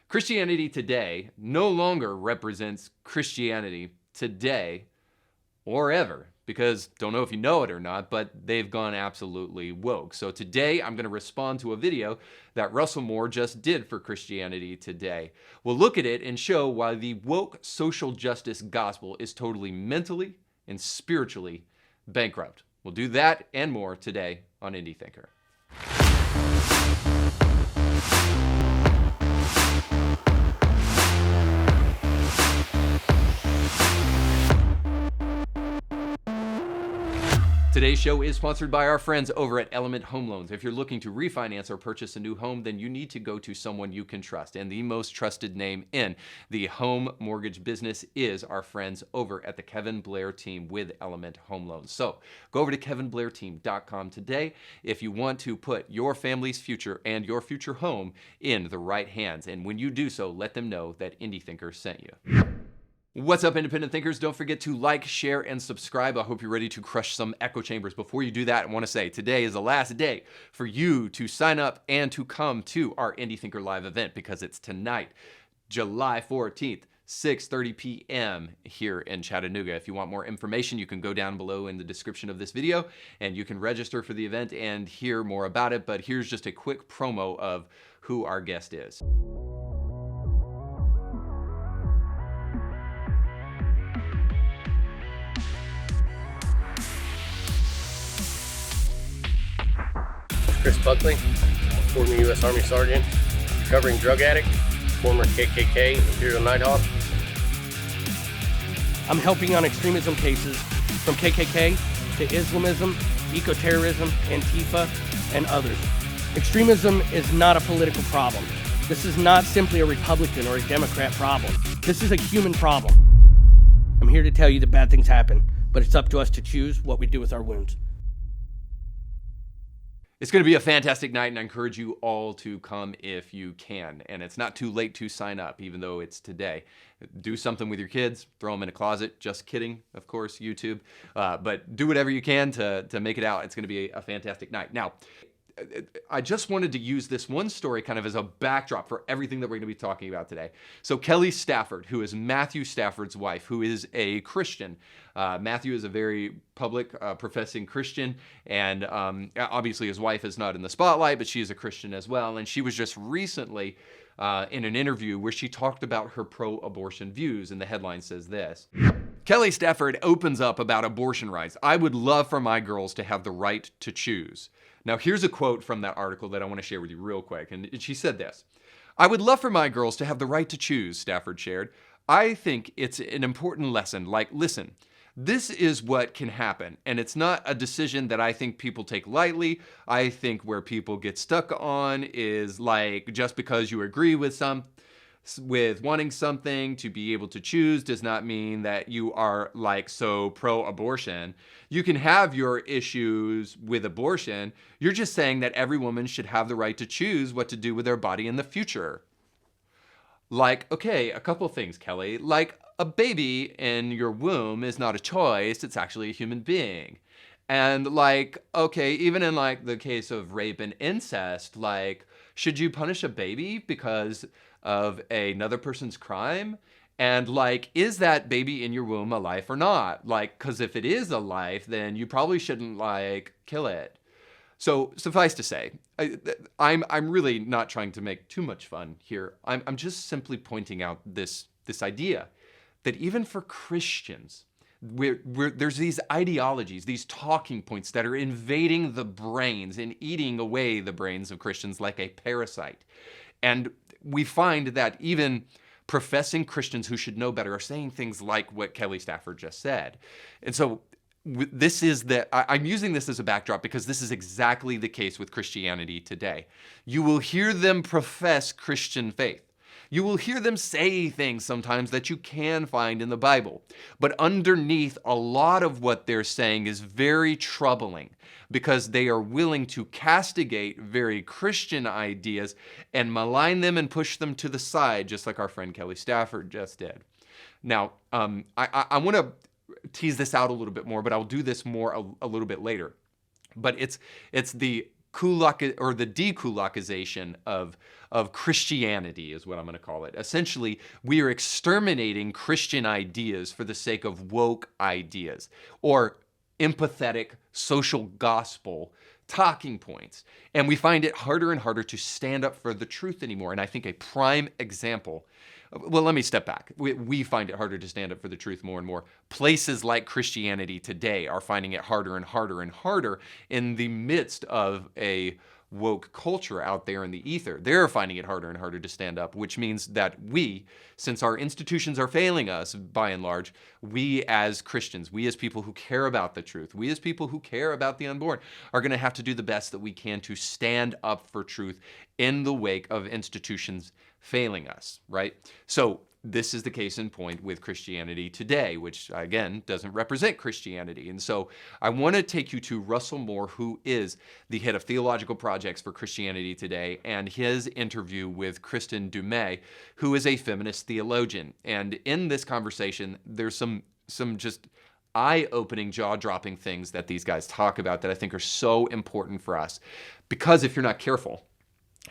Christianity today no longer represents Christianity today or ever, because don't know if you know it or not, but they've gone absolutely woke. So today I'm going to respond to a video that Russell Moore just did for Christianity Today. We'll look at it and show why the woke social justice gospel is totally mentally and spiritually bankrupt. We'll do that and more today on Indie Thinker. Today's show is sponsored by our friends over at Element Home Loans. If you're looking to refinance or purchase a new home, then you need to go to someone you can trust. And the most trusted name in the home mortgage business is our friends over at the Kevin Blair team with Element Home Loans. So go over to kevinblairteam.com today if you want to put your family's future and your future home in the right hands. And when you do so, let them know that Indie Thinker sent you. What's up, independent thinkers? Don't forget to like, share, and subscribe. I hope you're ready to crush some echo chambers. Before you do that, I want to say today is the last day for you to sign up and to come to our Indie Thinker Live event, because it's tonight, July 14th, 6:30 p.m. here in Chattanooga. If you want more information, you can go down below in the description of this video and you can register for the event and hear more about it. But here's just a quick promo of who our guest is. Chris Buckley, former U.S. Army Sergeant, recovering drug addict, former KKK Imperial Nighthawk. I'm helping on extremism cases from KKK to Islamism, eco-terrorism, Antifa, and others. Extremism is not a political problem. This is not simply a Republican or a Democrat problem. This is a human problem. I'm here to tell you that bad things happen, but it's up to us to choose what we do with our wounds. It's going to be a fantastic night, and I encourage you all to come if you can. And it's not too late to sign up, even though it's today. Do something with your kids. Throw them in a closet. Just kidding, of course, YouTube. But do whatever you can to make it out. It's going to be a fantastic night. Now, I just wanted to use this one story kind of as a backdrop for everything that we're going to be talking about today. So Kelly Stafford, who is Matthew Stafford's wife, who is a Christian. Matthew is a very public professing Christian, and obviously his wife is not in the spotlight, but she is a Christian as well. And she was just recently in an interview where she talked about her pro-abortion views, and the headline says this. Kelly Stafford opens up about abortion rights. I would love for my girls to have the right to choose. Now, here's a quote from that article that I want to share with you real quick. And she said this. I would love for my girls to have the right to choose, Stafford shared. I think it's an important lesson. Like, listen, this is what can happen. And it's not a decision that I think people take lightly. I think where people get stuck on is like, just because you agree with wanting something to be able to choose does not mean that you are like so pro-abortion. You can have your issues with abortion. You're just saying that every woman should have the right to choose what to do with their body in the future. Like, okay, a couple things, Kelly. Like, a baby in your womb is not a choice, it's actually a human being. And like, okay, even in like the case of rape and incest, like, should you punish a baby because of another person's crime? And like, is that baby in your womb a life or not? Like, because if it is a life, then you probably shouldn't like kill it. So suffice to say, I'm really not trying to make too much fun here. I'm just simply pointing out this idea that even for Christians, there's these ideologies, these talking points that are invading the brains and eating away the brains of Christians like a parasite. And we find that even professing Christians who should know better are saying things like what Kelly Stafford just said. And so I'm using this as a backdrop because this is exactly the case with Christianity today. You will hear them profess Christian faith. You will hear them say things sometimes that you can find in the Bible. But underneath a lot of what they're saying is very troubling because they are willing to castigate very Christian ideas and malign them and push them to the side, just like our friend Kelly Stafford just did. Now, I want to tease this out a little bit more, but I'll do this more a little bit later. But it's the the dekulakization of Christianity is what I'm going to call it. Essentially, we are exterminating Christian ideas for the sake of woke ideas or empathetic social gospel talking points. And we find it harder and harder to stand up for the truth anymore. And I think a prime example, well, let me step back. We find it harder to stand up for the truth more and more. Places like Christianity today are finding it harder and harder and harder in the midst of a woke culture out there in the ether. They're finding it harder and harder to stand up, which means that we, since our institutions are failing us by and large, we as Christians, we as people who care about the truth, we as people who care about the unborn, are going to have to do the best that we can to stand up for truth in the wake of institutions failing us, right? So this is the case in point with Christianity today, which again doesn't represent Christianity. And so I want to take you to Russell Moore, who is the head of theological projects for Christianity Today, and his interview with Kristin Du Mez, who is a feminist theologian. And in this conversation, there's some just eye-opening, jaw-dropping things that these guys talk about that I think are so important for us. Because if you're not careful,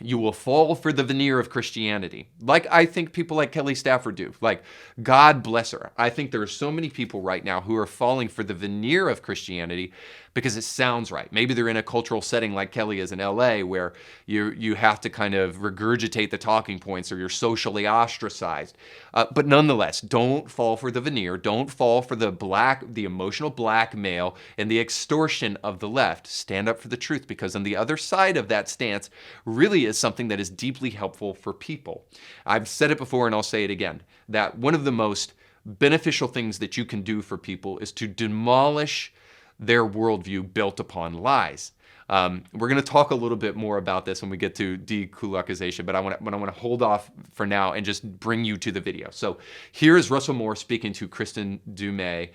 you will fall for the veneer of Christianity, like I think people like Kelly Stafford do. Like, God bless her. I think there are so many people right now who are falling for the veneer of Christianity because it sounds right. Maybe they're in a cultural setting like Kelly is in LA, where you have to kind of regurgitate the talking points, or you're socially ostracized. But nonetheless, don't fall for the veneer. Don't fall for the emotional blackmail and the extortion of the left. Stand up for the truth, because on the other side of that stance really is something that is deeply helpful for people. I've said it before and I'll say it again, that one of the most beneficial things that you can do for people is to demolish their worldview built upon lies. We're going to talk a little bit more about this when we get to dekulakization, but I want to hold off for now and just bring you to the video. So here is Russell Moore speaking to Kristin Du Mez,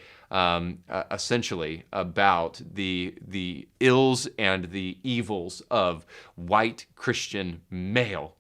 essentially about the ills and the evils of white Christian male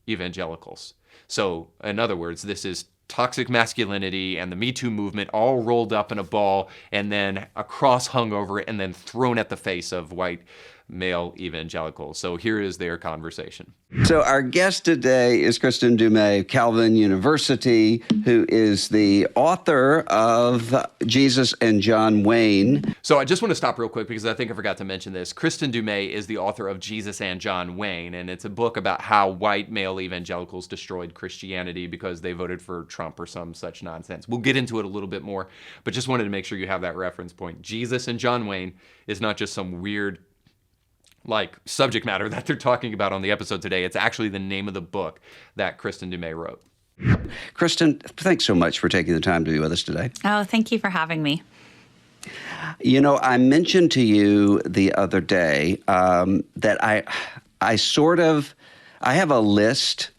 evangelicals. So in other words, this is toxic masculinity and the Me Too movement all rolled up in a ball and then a cross hung over it and then thrown at the face of white male evangelicals. So here is their conversation. So our guest today is Kristin Du Mez, Calvin University, who is the author of Jesus and John Wayne. So I just want to stop real quick because I think I forgot to mention this. Kristin Du Mez is the author of Jesus and John Wayne, and it's a book about how white male evangelicals destroyed Christianity because they voted for Trump or some such nonsense. We'll get into it a little bit more, but just wanted to make sure you have that reference point. Jesus and John Wayne is not just some weird subject matter that they're talking about on the episode today. It's actually the name of the book that Kristin Du Mez wrote. Kristin, thanks so much for taking the time to be with us today. Oh, thank you for having me. You know, I mentioned to you the other day that I have a list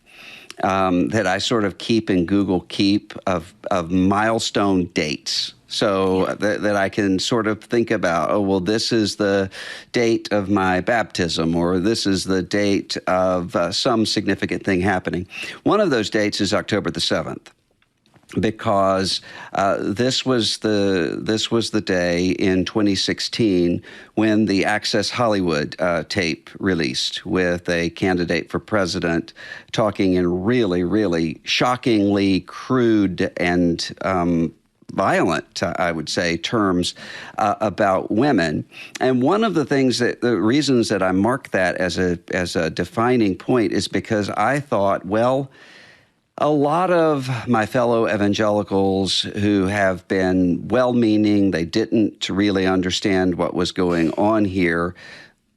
that I sort of keep in Google Keep of milestone dates. So that I can sort of think about, oh, well, this is the date of my baptism, or this is the date of some significant thing happening. One of those dates is October the 7th, because this was the day in 2016 when the Access Hollywood tape released with a candidate for president talking in really, really shockingly crude and violent, I would say, terms about women. And one of the reasons that I marked that as a defining point is because I thought, well, a lot of my fellow evangelicals who have been well-meaning, they didn't really understand what was going on here,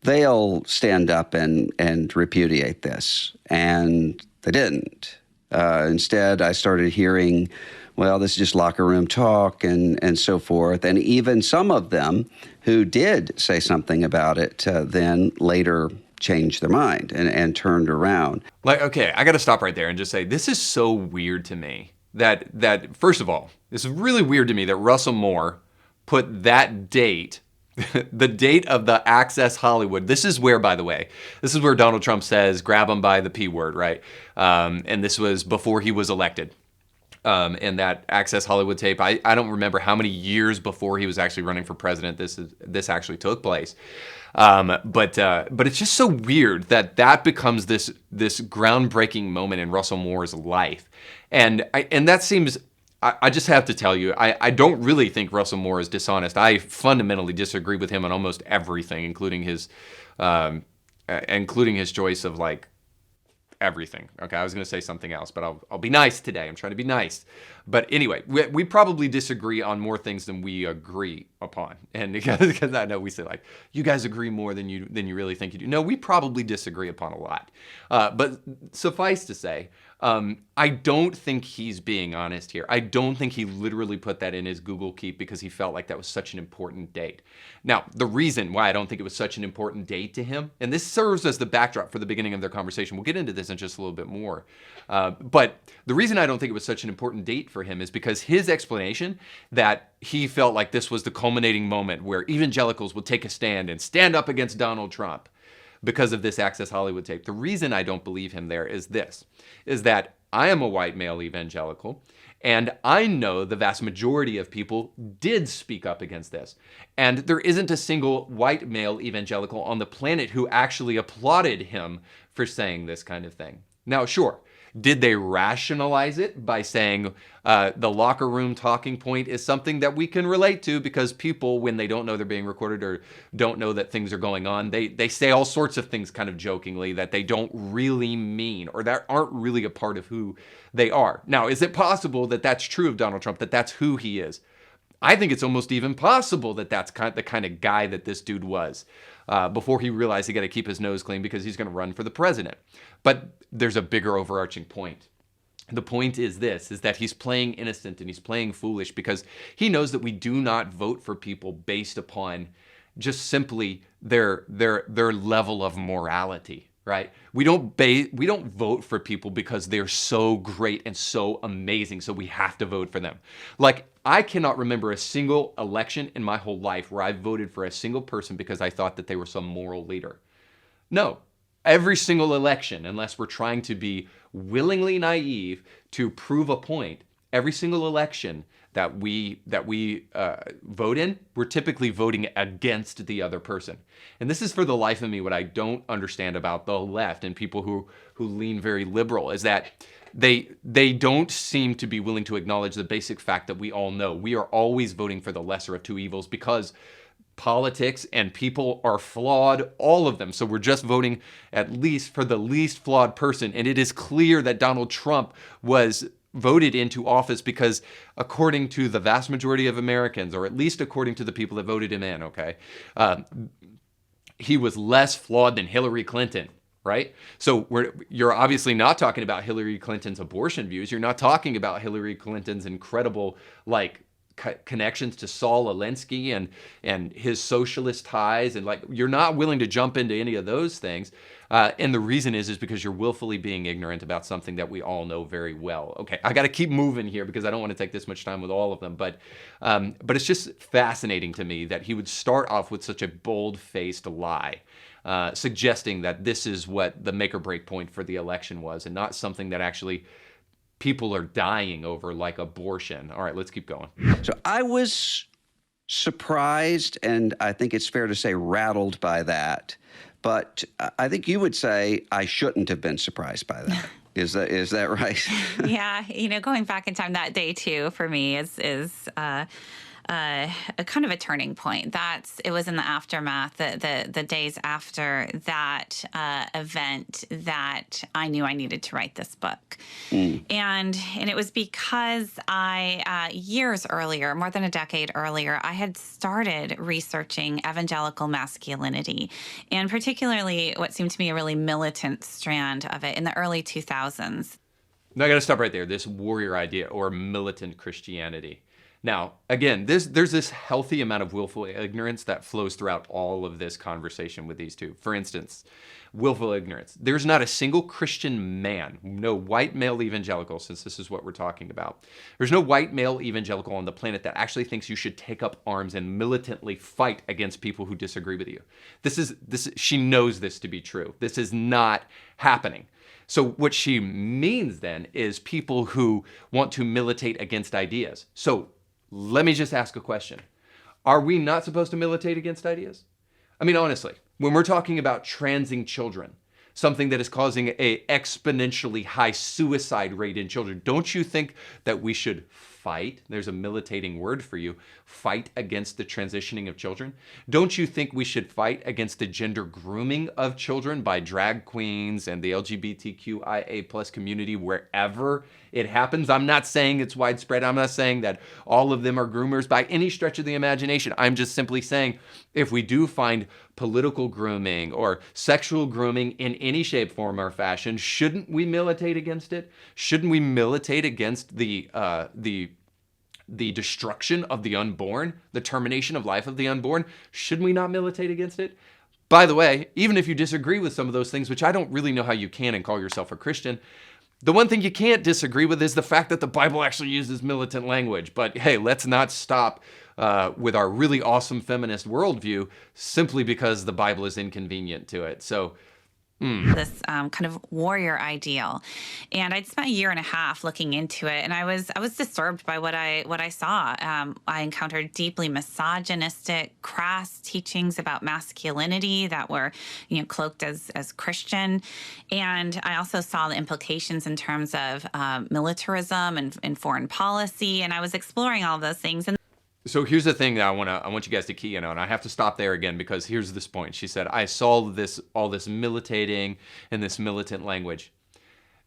they'll stand up and repudiate this. And they didn't. Instead, I started hearing, well, this is just locker room talk and so forth. And even some of them who did say something about it then later changed their mind and turned around. Okay, I got to stop right there and just say, this is so weird to me that first of all, this is really weird to me that Russell Moore put that date, the date of the Access Hollywood. This is where, by the way, Donald Trump says, grab him by the P word, right? And this was before he was elected. and that Access Hollywood tape. I don't remember how many years before he was actually running for president this actually took place. But it's just so weird that becomes this groundbreaking moment in Russell Moore's life, and that seems. I just have to tell you, I don't really think Russell Moore is dishonest. I fundamentally disagree with him on almost everything, including his choice of like everything. Okay, I was going to say something else, but I'll be nice today. I'm trying to be nice. But anyway, we probably disagree on more things than we agree upon. And because I know we say like, you guys agree more than you really think you do. No, we probably disagree upon a lot. But suffice to say, I don't think he's being honest here. I don't think he literally put that in his Google Keep because he felt like that was such an important date. Now, the reason why I don't think it was such an important date to him, and this serves as the backdrop for the beginning of their conversation. We'll get into this in just a little bit more. But the reason I don't think it was such an important date for him is because his explanation that he felt like this was the culminating moment where evangelicals would take a stand and stand up against Donald Trump because of this Access Hollywood tape. The reason I don't believe him there is that I am a white male evangelical, and I know the vast majority of people did speak up against this. And there isn't a single white male evangelical on the planet who actually applauded him for saying this kind of thing. Now, sure, did they rationalize it by saying the locker room talking point is something that we can relate to because people, when they don't know they're being recorded or don't know that things are going on, they say all sorts of things kind of jokingly that they don't really mean or that aren't really a part of who they are. Now, is it possible that that's true of Donald Trump, that that's who he is? I think it's almost even possible that that's the kind of guy that this dude was before he realized he got to keep his nose clean because he's going to run for the president. But there's a bigger overarching point. The point is that he's playing innocent and he's playing foolish because he knows that we do not vote for people based upon just simply their level of morality, right? We don't vote for people because they're so great and so amazing, so we have to vote for them. Like, I cannot remember a single election in my whole life where I voted for a single person because I thought that they were some moral leader. No. Every single election, unless we're trying to be willingly naive to prove a point, every single election that we vote in, we're typically voting against the other person. And this is for the life of me what I don't understand about the left and people who lean very liberal is that they don't seem to be willing to acknowledge the basic fact that we all know. We are always voting for the lesser of two evils because politics and people are flawed, all of them. So we're just voting at least for the least flawed person. And it is clear that Donald Trump was voted into office because according to the vast majority of Americans, or at least according to the people that voted him in, he was less flawed than Hillary Clinton. Right? So you're obviously not talking about Hillary Clinton's abortion views. You're not talking about Hillary Clinton's incredible, connections to Saul Alinsky and his socialist ties. And you're not willing to jump into any of those things. And the reason is because you're willfully being ignorant about something that we all know very well. Okay, I got to keep moving here because I don't want to take this much time with all of them. But it's just fascinating to me that he would start off with such a bold-faced lie. Suggesting that this is what the make or break point for the election was and not something that actually people are dying over like abortion. All right, let's keep going. So I was surprised, and I think it's fair to say rattled by that. But I think you would say I shouldn't have been surprised by that. Is that right? Yeah, going back in time, that day too for me is a kind of a turning point. It was in the aftermath, the days after that event, that I knew I needed to write this book. And it was because I, years earlier, more than a decade earlier, I had started researching evangelical masculinity, and particularly what seemed to be a really militant strand of it in the early 2000s. Now I got to stop right there. This warrior idea or militant Christianity. Now, again, there's this healthy amount of willful ignorance that flows throughout all of this conversation with these two. For instance, willful ignorance. There's not a single Christian man, no white male evangelical, since this is what we're talking about. There's no white male evangelical on the planet that actually thinks you should take up arms and militantly fight against people who disagree with you. She knows this to be true. This is not happening. So what she means then is people who want to militate against ideas. So let me just ask a question. Are we not supposed to militate against ideas? I mean, honestly, when we're talking about transing children, something that is causing a exponentially high suicide rate in children, don't you think that we should fight? There's a militating word for you. Fight against the transitioning of children. Don't you think we should fight against the gender grooming of children by drag queens and the LGBTQIA plus community wherever it happens? I'm not saying it's widespread. I'm not saying that all of them are groomers by any stretch of the imagination. I'm just simply saying if we do find political grooming or sexual grooming in any shape, form, or fashion, shouldn't we militate against it? Shouldn't we militate against the destruction of the unborn, the termination of life of the unborn? Should we not militate against it? By the way, even if you disagree with some of those things, which I don't really know how you can and call yourself a Christian, the one thing you can't disagree with is the fact that the Bible actually uses militant language. But hey, let's not stop with our really awesome feminist worldview simply because the Bible is inconvenient to it. So this kind of warrior ideal, and I'd spent a year and a half looking into it, and I was disturbed by what I saw. I encountered deeply misogynistic, crass teachings about masculinity that were, cloaked as Christian, and I also saw the implications in terms of militarism and foreign policy, and I was exploring all those things. And so here's the thing that I want you guys to key in on. I have to stop there again because here's this point. She said, I saw all this militating and this militant language.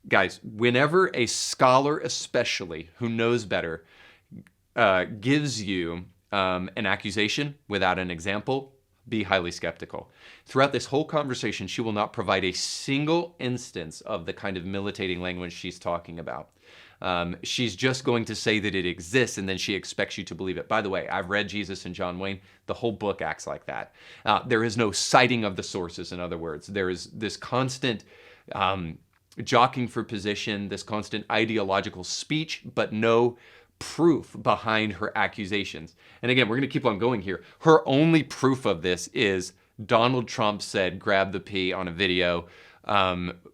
Guys, whenever a scholar especially who knows better gives you an accusation without an example, be highly skeptical. Throughout this whole conversation, she will not provide a single instance of the kind of militating language she's talking about. She's just going to say that it exists, and then she expects you to believe it. By the way, I've read Jesus and John Wayne. The whole book acts like that. There is no citing of the sources, in other words. There is this constant jockeying for position, this constant ideological speech, but no proof behind her accusations. And again, we're going to keep on going here. Her only proof of this is Donald Trump said, grab the P on a video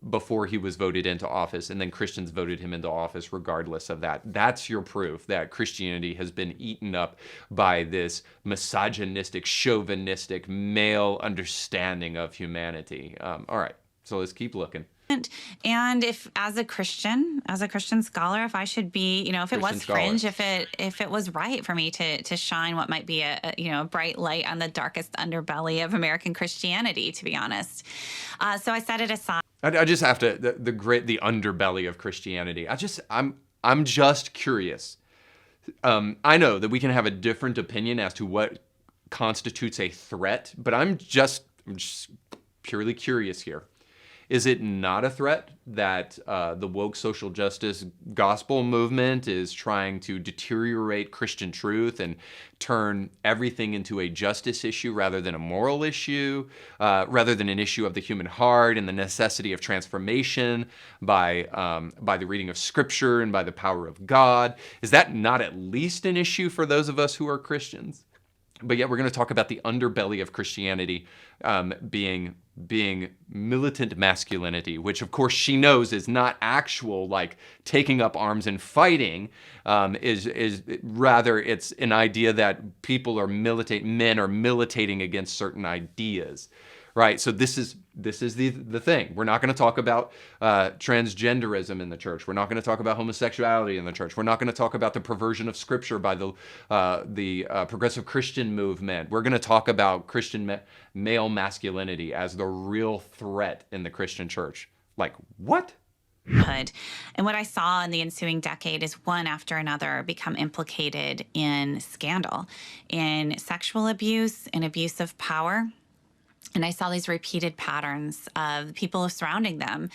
before he was voted into office, and then Christians voted him into office regardless of that. That's your proof that Christianity has been eaten up by this misogynistic, chauvinistic, male understanding of humanity. All right, so let's keep looking. And if, as a Christian scholar, if I should be, if it was fringe, if it was right for me to shine what might be a bright light on the darkest underbelly of American Christianity, to be honest. So I set it aside. I just have to the underbelly of Christianity. I'm just curious. I know that we can have a different opinion as to what constitutes a threat, but I'm just purely curious here. Is it not a threat that the woke social justice gospel movement is trying to deteriorate Christian truth and turn everything into a justice issue rather than a moral issue, rather than an issue of the human heart and the necessity of transformation by the reading of Scripture and by the power of God? Is that not at least an issue for those of us who are Christians? But yet we're going to talk about the underbelly of Christianity being militant masculinity, which of course she knows is not actual like taking up arms and fighting, is rather it's an idea that men are militating against certain ideas. Right, so this is the thing. We're not going to talk about transgenderism in the church. We're not going to talk about homosexuality in the church. We're not going to talk about the perversion of Scripture by the progressive Christian movement. We're going to talk about Christian male masculinity as the real threat in the Christian church. Like, what? And what I saw in the ensuing decade is one after another become implicated in scandal, in sexual abuse, in abuse of power. And I saw these repeated patterns of people surrounding them,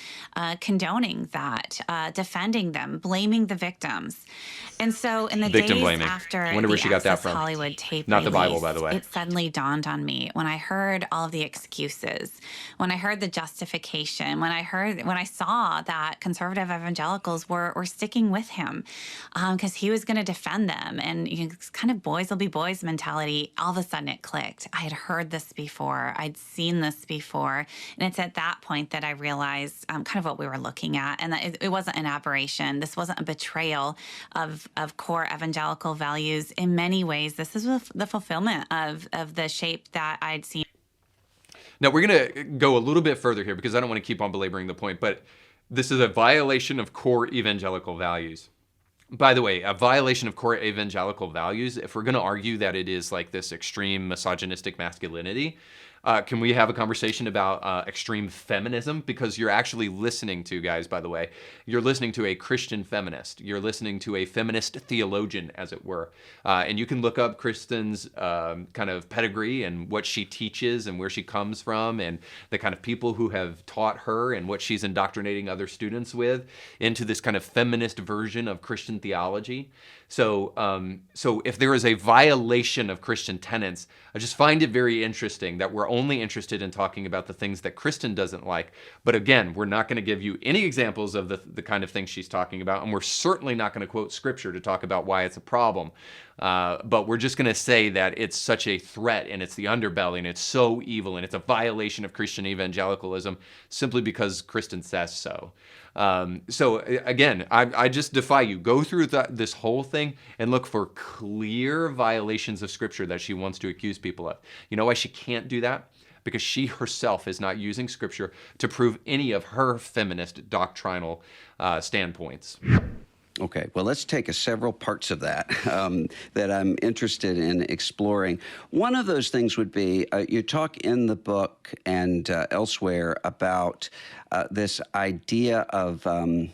condoning that, defending them, blaming the victims. And so in the Victim days blaming. after I wonder where the she got that Access from. Hollywood tape Not the Bible, release, by the way. it suddenly dawned on me when I heard all of the excuses, when I heard the justification, when I saw that conservative evangelicals were sticking with him because he was going to defend them. And it's kind of boys will be boys mentality. All of a sudden it clicked. I had heard this before. I'd seen this before. And it's at that point that I realized kind of what we were looking at, and that it wasn't an aberration. This wasn't a betrayal of core evangelical values. In many ways, this is the fulfillment of the shape that I'd seen. Now, we're going to go a little bit further here because I don't want to keep on belaboring the point, but this is a violation of core evangelical values. By the way, a violation of core evangelical values, if we're going to argue that it is like this extreme misogynistic masculinity, can we have a conversation about extreme feminism? Because you're actually listening to, guys, by the way, you're listening to a Christian feminist. You're listening to a feminist theologian, as it were. And you can look up Kristin's kind of pedigree and what she teaches and where she comes from and the kind of people who have taught her and what she's indoctrinating other students with into this kind of feminist version of Christian theology. So if there is a violation of Christian tenets, I just find it very interesting that we're only interested in talking about the things that Kristin doesn't like. But again, we're not going to give you any examples of the kind of things she's talking about, and we're certainly not going to quote scripture to talk about why it's a problem. But we're just going to say that it's such a threat, and it's the underbelly, and it's so evil, and it's a violation of Christian evangelicalism simply because Kristin says so. So again, I just defy you. Go through this whole thing and look for clear violations of scripture that she wants to accuse people of. You know why she can't do that? Because she herself is not using scripture to prove any of her feminist doctrinal standpoints. Okay, well, let's take several parts of that that I'm interested in exploring. One of those things would be, you talk in the book and elsewhere about this idea of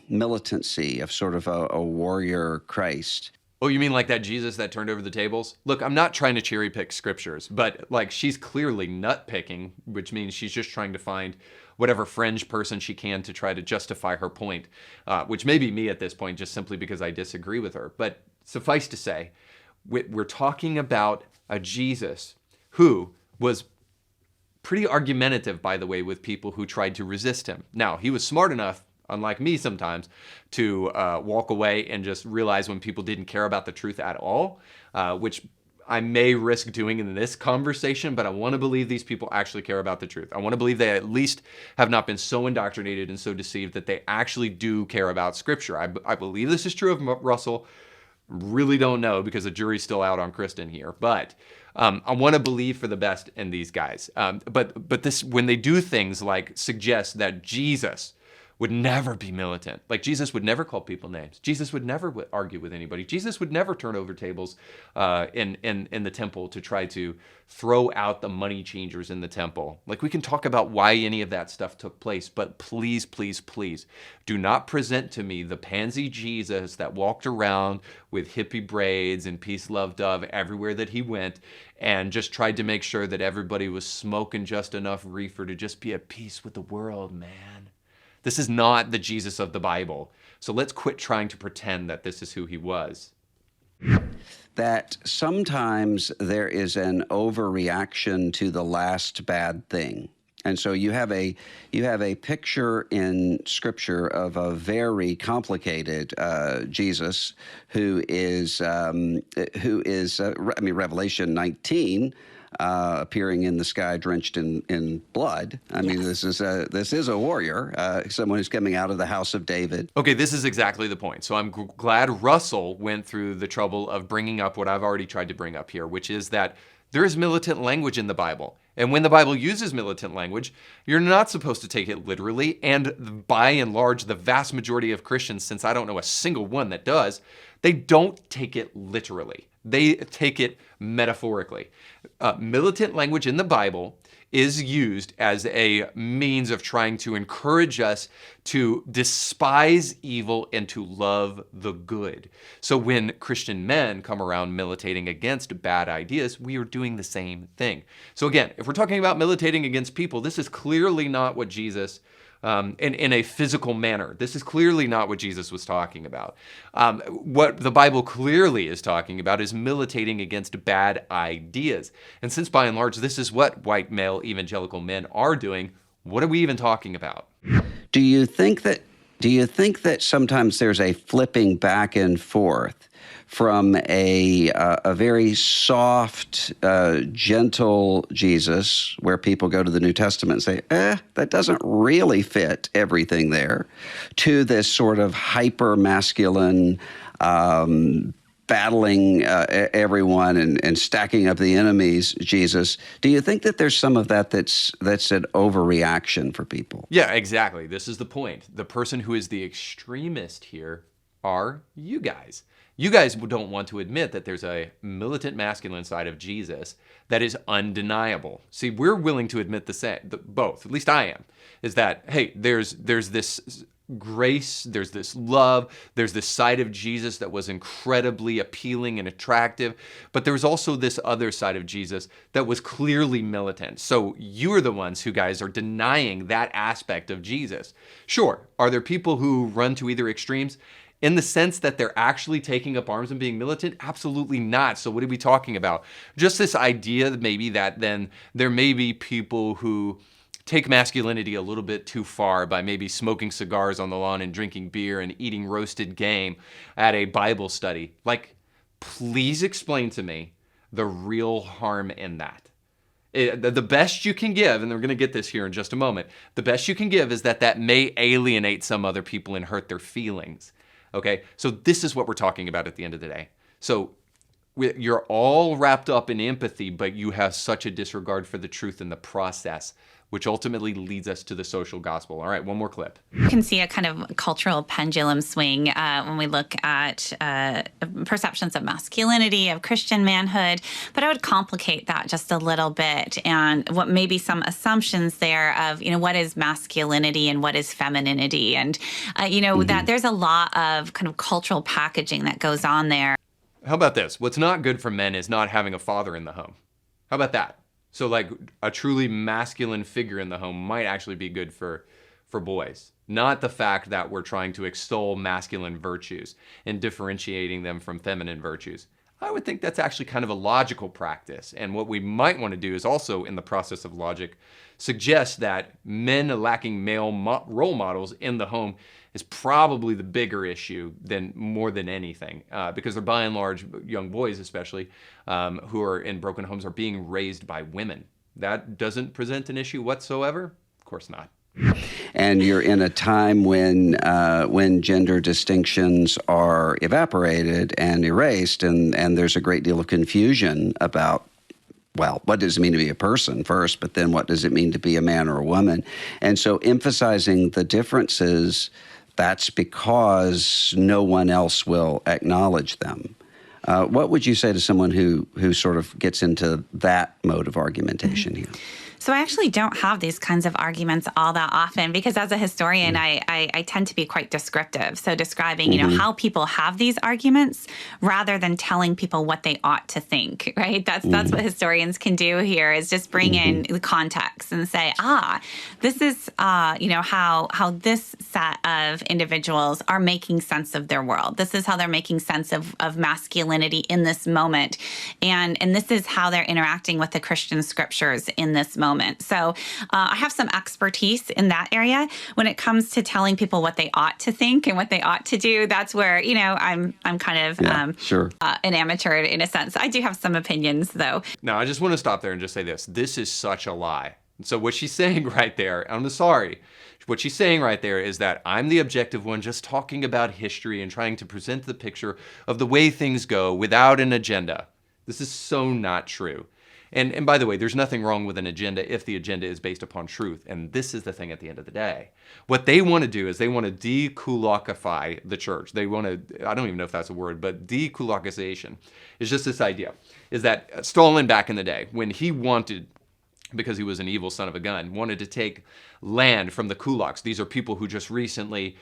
militancy, of sort of a warrior Christ. Oh, you mean like that Jesus that turned over the tables? Look, I'm not trying to cherry pick scriptures, but like she's clearly nut picking, which means she's just trying to find whatever fringe person she can to try to justify her point, which may be me at this point, just simply because I disagree with her. But suffice to say, we're talking about a Jesus who was pretty argumentative, by the way, with people who tried to resist him. Now, he was smart enough, unlike me sometimes, to walk away and just realize when people didn't care about the truth at all, which I may risk doing in this conversation, but I want to believe these people actually care about the truth. I want to believe they at least have not been so indoctrinated and so deceived that they actually do care about Scripture. I believe this is true of Russell. Really don't know because the jury's still out on Kristin here, but I want to believe for the best in these guys. But this, when they do things like suggest that Jesus would never be militant. Like Jesus would never call people names. Jesus would never argue with anybody. Jesus would never turn over tables in the temple to try to throw out the money changers in the temple. Like we can talk about why any of that stuff took place, but please, please, please do not present to me the pansy Jesus that walked around with hippie braids and peace, love, dove everywhere that he went and just tried to make sure that everybody was smoking just enough reefer to just be at peace with the world, man. This is not the Jesus of the Bible. So let's quit trying to pretend that this is who he was. That sometimes there is an overreaction to the last bad thing. And so you have a picture in Scripture of a very complicated Jesus who is Revelation 19. Appearing in the sky drenched in blood. I mean, this is a warrior, someone who's coming out of the house of David. Okay, this is exactly the point. So I'm glad Russell went through the trouble of bringing up what I've already tried to bring up here, which is that there is militant language in the Bible. And when the Bible uses militant language, you're not supposed to take it literally. And by and large, the vast majority of Christians, since I don't know a single one that does, they don't take it literally. They take it metaphorically. Militant language in the Bible is used as a means of trying to encourage us to despise evil and to love the good. So when Christian men come around militating against bad ideas, we are doing the same thing. So again, if we're talking about militating against people, this is clearly not what Jesus in a physical manner. This is clearly not what Jesus was talking about. What the Bible clearly is talking about is militating against bad ideas. And since by and large, this is what white male evangelical men are doing, what are we even talking about? Do you think that Do you think that sometimes there's a flipping back and forth from a very soft, gentle Jesus, where people go to the New Testament and say, that doesn't really fit everything there, to this sort of hyper-masculine, battling everyone and stacking up the enemies, Jesus? Do you think that there's some of that's an overreaction for people? Yeah, exactly. This is the point. The person who is the extremist here are you guys. You guys don't want to admit that there's a militant masculine side of Jesus that is undeniable. See, we're willing to admit both, at least I am, is that, hey, there's this grace, there's this love, there's this side of Jesus that was incredibly appealing and attractive, but there was also this other side of Jesus that was clearly militant. So you are the ones who guys are denying that aspect of Jesus. Sure, are there people who run to either extremes? In the sense that they're actually taking up arms and being militant? Absolutely not. So what are we talking about? Just this idea maybe that then there may be people who take masculinity a little bit too far by maybe smoking cigars on the lawn and drinking beer and eating roasted game at a Bible study. Like, please explain to me the real harm in that. The best you can give, and we're going to get this here in just a moment, the best you can give is that may alienate some other people and hurt their feelings. Okay, so this is what we're talking about at the end of the day. So you're all wrapped up in empathy, but you have such a disregard for the truth in the process, which ultimately leads us to the social gospel. All right, one more clip. You can see a kind of cultural pendulum swing when we look at perceptions of masculinity, of Christian manhood, but I would complicate that just a little bit, and what may be some assumptions there of, what is masculinity and what is femininity, and, that there's a lot of kind of cultural packaging that goes on there. How about this? What's not good for men is not having a father in the home. How about that? So like a truly masculine figure in the home might actually be good for boys. Not the fact that we're trying to extol masculine virtues and differentiating them from feminine virtues. I would think that's actually kind of a logical practice. And what we might want to do is also, in the process of logic, suggest that men lacking male role models in the home is probably the bigger issue more than anything, because they're by and large, young boys especially, who are in broken homes are being raised by women. That doesn't present an issue whatsoever? Of course not. And you're in a time when gender distinctions are evaporated and erased, and there's a great deal of confusion about, well, what does it mean to be a person first, but then what does it mean to be a man or a woman? And so emphasizing the differences, that's because no one else will acknowledge them. What would you say to someone who sort of gets into that mode of argumentation here? So I actually don't have these kinds of arguments all that often because as a historian, I tend to be quite descriptive. So describing, how people have these arguments rather than telling people what they ought to think, right? That's what historians can do here is just bring in the context and say, this is, how this set of individuals are making sense of their world. This is how they're making sense of masculinity in this moment. And this is how they're interacting with the Christian scriptures in this moment. So I have some expertise in that area. When it comes to telling people what they ought to think and what they ought to do, that's where, I'm kind of an amateur in a sense. I do have some opinions, though. Now, I just want to stop there and just say this. This is such a lie. So what she's saying right there, I'm sorry, what she's saying right there is that I'm the objective one just talking about history and trying to present the picture of the way things go without an agenda. This is so not true. And by the way, there's nothing wrong with an agenda if the agenda is based upon truth. And this is the thing at the end of the day. What they want to do is they want to dekulakify the church. They want to, I don't even know if that's a word, but dekulakization is just this idea, is that Stalin back in the day, when he wanted, because he was an evil son of a gun, wanted to take land from the kulaks. These are people who just recently,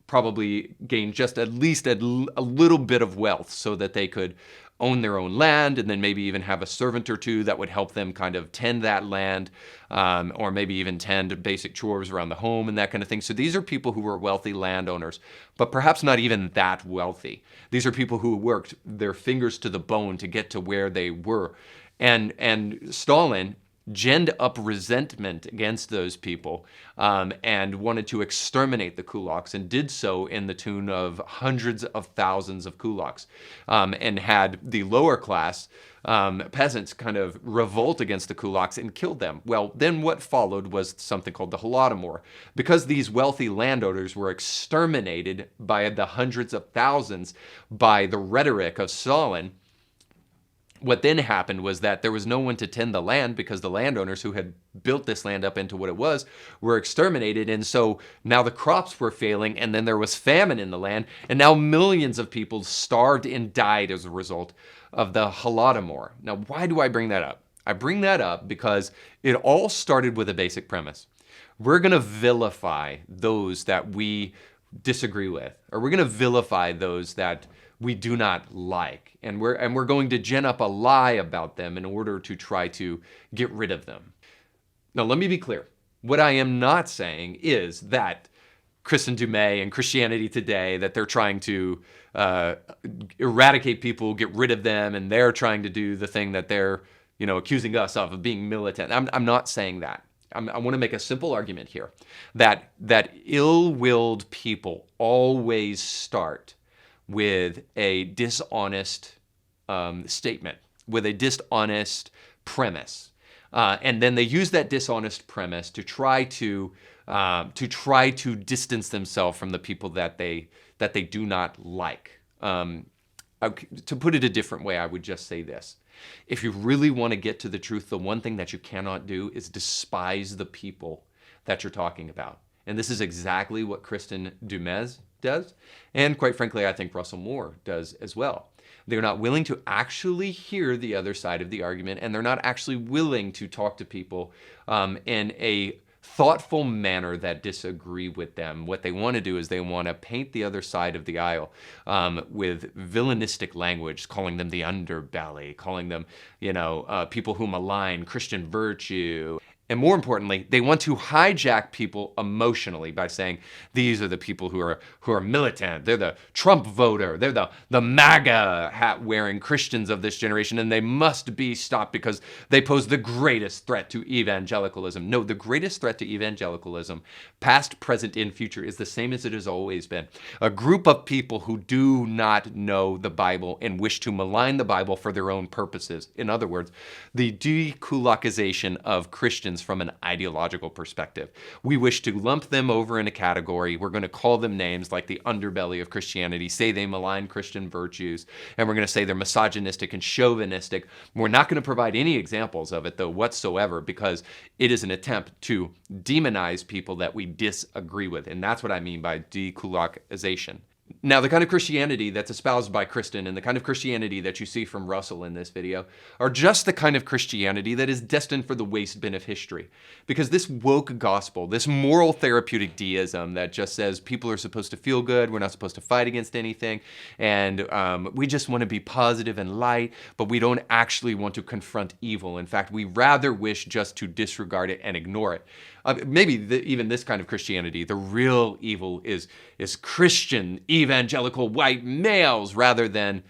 probably gained just at least a little bit of wealth so that they could own their own land and then maybe even have a servant or two that would help them kind of tend that land, or maybe even tend basic chores around the home and that kind of thing. So these are people who were wealthy landowners, but perhaps not even that wealthy. These are people who worked their fingers to the bone to get to where they were. And Stalin ginned up resentment against those people and wanted to exterminate the kulaks, and did so in the tune of hundreds of thousands of kulaks, and had the lower class peasants kind of revolt against the kulaks and killed them. Well, then what followed was something called the Holodomor. Because these wealthy landowners were exterminated by the hundreds of thousands by the rhetoric of Stalin, what then happened was that there was no one to tend the land, because the landowners who had built this land up into what it was were exterminated. And so now the crops were failing, and then there was famine in the land, and now millions of people starved and died as a result of the Holodomor. Now, why do I bring that up? I bring that up because it all started with a basic premise. We're going to vilify those that we disagree with, or we're going to vilify those that we do not like, and we're going to gin up a lie about them in order to try to get rid of them. Now, let me be clear. What I am not saying is that Kristin Du Mez and Christianity Today, that they're trying to eradicate people, get rid of them, and they're trying to do the thing that they're, accusing us of being militant. I'm not saying that. I want to make a simple argument here that ill-willed people always start with a dishonest statement, with a dishonest premise, and then they use that dishonest premise to try to distance themselves from the people that they do not like. To put it a different way, I would just say this: if you really want to get to the truth, the one thing that you cannot do is despise the people that you're talking about. And this is exactly what Kristin Du Mez does, and quite frankly, I think Russell Moore does as well. They're not willing to actually hear the other side of the argument, and they're not actually willing to talk to people in a thoughtful manner that disagree with them. What they want to do is they want to paint the other side of the aisle with villainistic language, calling them the underbelly, calling them, people who malign Christian virtue. And more importantly, they want to hijack people emotionally by saying these are the people who are militant. They're the Trump voter. They're the MAGA hat wearing Christians of this generation, and they must be stopped because they pose the greatest threat to evangelicalism. No, the greatest threat to evangelicalism, past, present, and future, is the same as it has always been. A group of people who do not know the Bible and wish to malign the Bible for their own purposes. In other words, the Dekulakization of Christians from an ideological perspective. We wish to lump them over in a category. We're going to call them names like the underbelly of Christianity, say they malign Christian virtues, and we're going to say they're misogynistic and chauvinistic. We're not going to provide any examples of it, though, whatsoever, because it is an attempt to demonize people that we disagree with, and that's what I mean by dekulakization. Now, the kind of Christianity that's espoused by Kristin and the kind of Christianity that you see from Russell in this video are just the kind of Christianity that is destined for the waste bin of history. Because this woke gospel, this moral therapeutic deism that just says people are supposed to feel good, we're not supposed to fight against anything, and we just want to be positive and light, but we don't actually want to confront evil. In fact, we rather wish just to disregard it and ignore it. Maybe even this kind of Christianity, the real evil is Christian evangelical white males rather than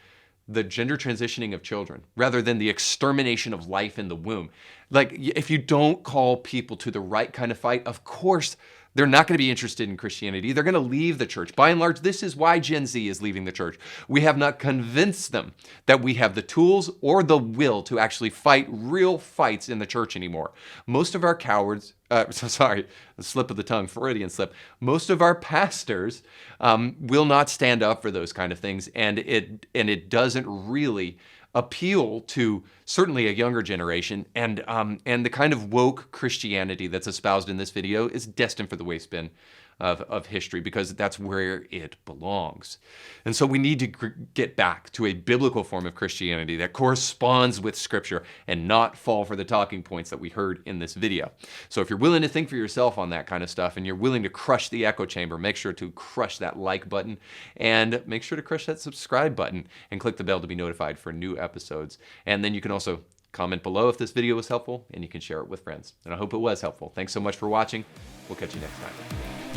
the gender transitioning of children, rather than the extermination of life in the womb. Like, if you don't call people to the right kind of fight, of course, they're not going to be interested in Christianity. They're going to leave the church. By and large, this is why Gen Z is leaving the church. We have not convinced them that we have the tools or the will to actually fight real fights in the church anymore. Most of our cowards, sorry, a slip of the tongue, Freudian slip. Most of our pastors will not stand up for those kind of things, and it doesn't really appeal to certainly a younger generation, and the kind of woke Christianity that's espoused in this video is destined for the waste bin of history, because that's where it belongs. And so we need to get back to a biblical form of Christianity that corresponds with Scripture and not fall for the talking points that we heard in this video. So if you're willing to think for yourself on that kind of stuff and you're willing to crush the echo chamber, make sure to crush that like button and make sure to crush that subscribe button and click the bell to be notified for new episodes. And then you can also comment below if this video was helpful, and you can share it with friends. And I hope it was helpful. Thanks so much for watching. We'll catch you next time.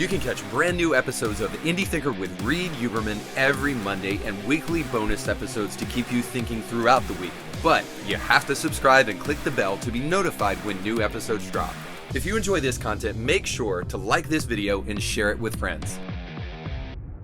You can catch brand new episodes of Indie Thinker with Reed Huberman every Monday and weekly bonus episodes to keep you thinking throughout the week. But you have to subscribe and click the bell to be notified when new episodes drop. If you enjoy this content, make sure to like this video and share it with friends.